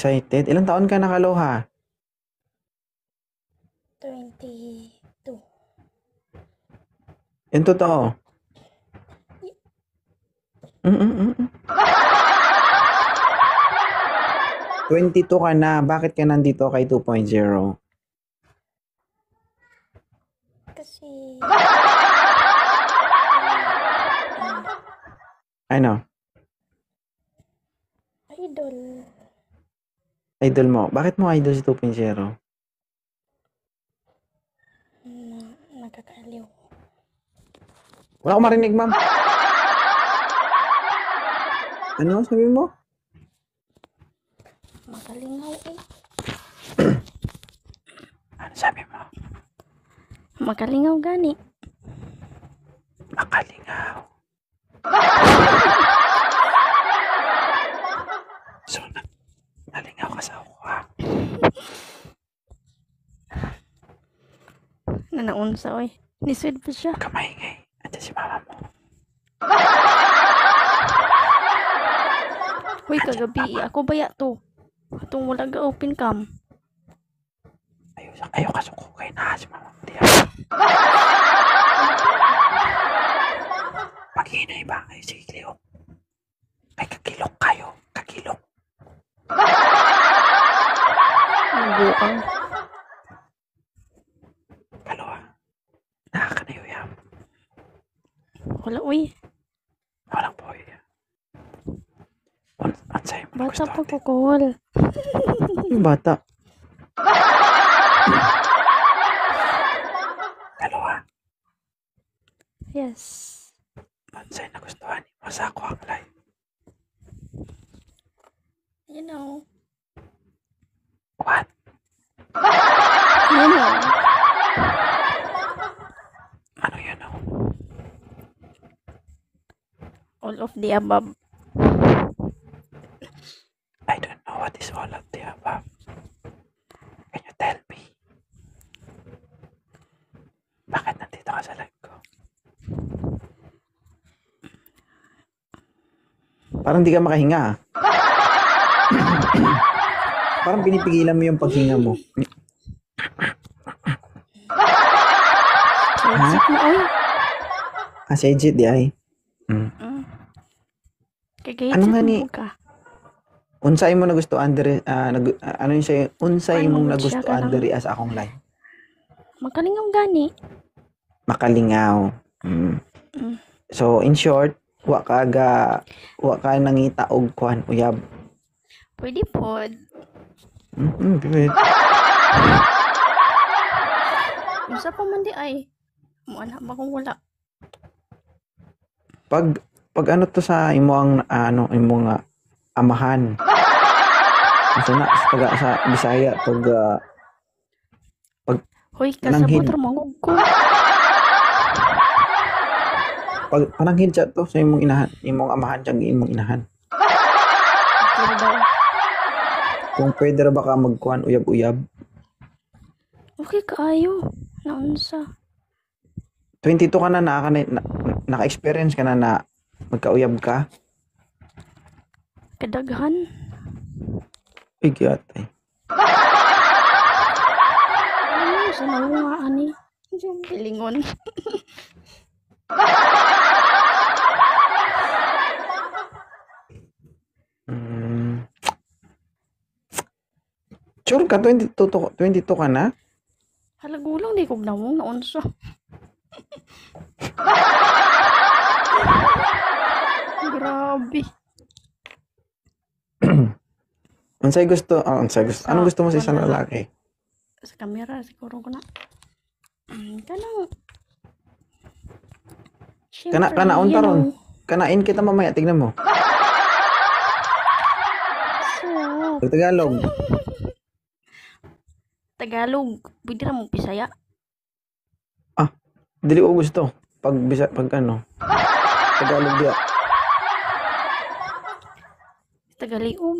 excited. Ilang taon ka nakaloha? 22. Yung totoo. 22 ka na. Bakit ka nandito kay 2.0? Kasi, Ano? idol. Idol mo. Bakit mo idol si 2.0? Nakakaliw. Wala ko marinig, ma'am. Ano sabi mo? Makalingaw eh. Ano sabi mo? Makalingaw gani. Makalingaw. So, nalingaw ka sa ako, ha? Nanaunsa oy. Niswed pa siya. Huwag ka maingay. Andiyan si mama mo. Hoy, kagabi ako baya to. Itong wala ga open cam. Ayaw ka sukukay na si mama mo. Pag-inay ba kayo? Sige, Cleo. Ay, kakilok kayo. Kakilok. Buang. Kaloha. Nakakanayoyam. Wala uy. Walang boy. Ansay mo Bata gusto pa ate. ko call. Yung bata. Kaloha. Yes. Ansay na gustuhan mo sa ako ang live. You know. What? You know. Ano yun o? All of the above. I don't know what is all of the above. Can you tell me? Bakit nandito ka sa live ko? Parang di ka makahinga. Parang pinipigilan mo yung paghinga mo. Legit mo oy. Kasi legit di ay. Kagayit Ano sa nga ni? tumbog ka. Unsay mo nagustuhan diri ano yun siya? Unsay Paano mong mo siya nagustuhan ka lang? diri as akong live? Makalingaw gani. Makalingaw. So in short, wa ka nangita og kuan uyab. Pwede pod. Pwede. Unsa pa man di ay. Muana ba kung wala. Pag ano to sa imong imong amahan. Kasi na sa Bisaya Hoy, Nanghid. kasabot ra mangug ko. pag pananghid siya to sa imong inahan, imong amahan siya imong inahan. Okay daw. Kung pwede ra ba ka magkuan uyab-uyab. Okay kaayo. Naunsa. 22 ka na naka-experience ka na magkauyab ka. Kadaghan. Igyat eh. Ano sa nawungaan ni? Diyan pilingon. Sure ka 22 ka na? Halagulang di kog nawong naunsa. Grabe. Unsay gusto? Anong gusto mo sa isang Wala. lalaki? Sa kamera siguro ko na. Kanang Kanaon you taron. know, Kanain kita mamaya, tignan mo. sarap. Pag Tagalog. Tagalog. Pwede na mong Bisaya. Dili ko gusto. Pag ano. Tagalog dia. Tagaliog.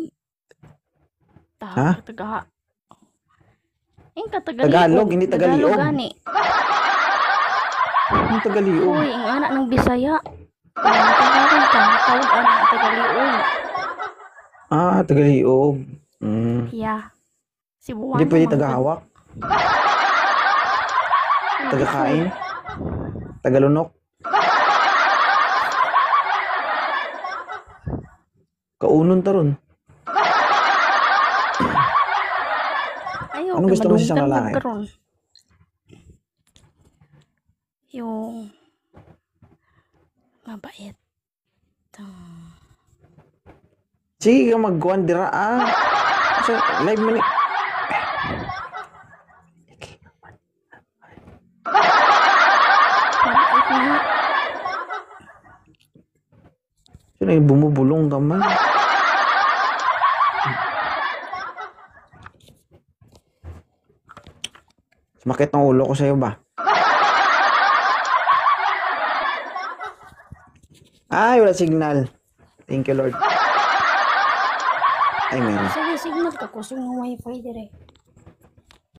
Ha? Taga. Yung katagaliog. Tagalog, hindi Tagaliog. Tagalog gani. Ang Tagaliog. Uy, ang anak ng Bisaya. Tagalog ka. Tawag anak ng Tagaliog. Tagaliog. Yeah. Cebuano. Hindi pwede man. tagahawak, tagakain, tagalunok. Kaunon taron. Ayaw, Anong gusto mo sa isang madunggan lalaki? magkaroon. Yung mabait. Sige ka magkuhan dira ah. Kasi live man eh. Mabait na. Sino yung bumubulong ka man? Sumakit ng ulo ko sa'yo ba? Ay, wala signal. Thank you, Lord. Ay, meron. Sige, signal ka. Kusog ng wifi dire.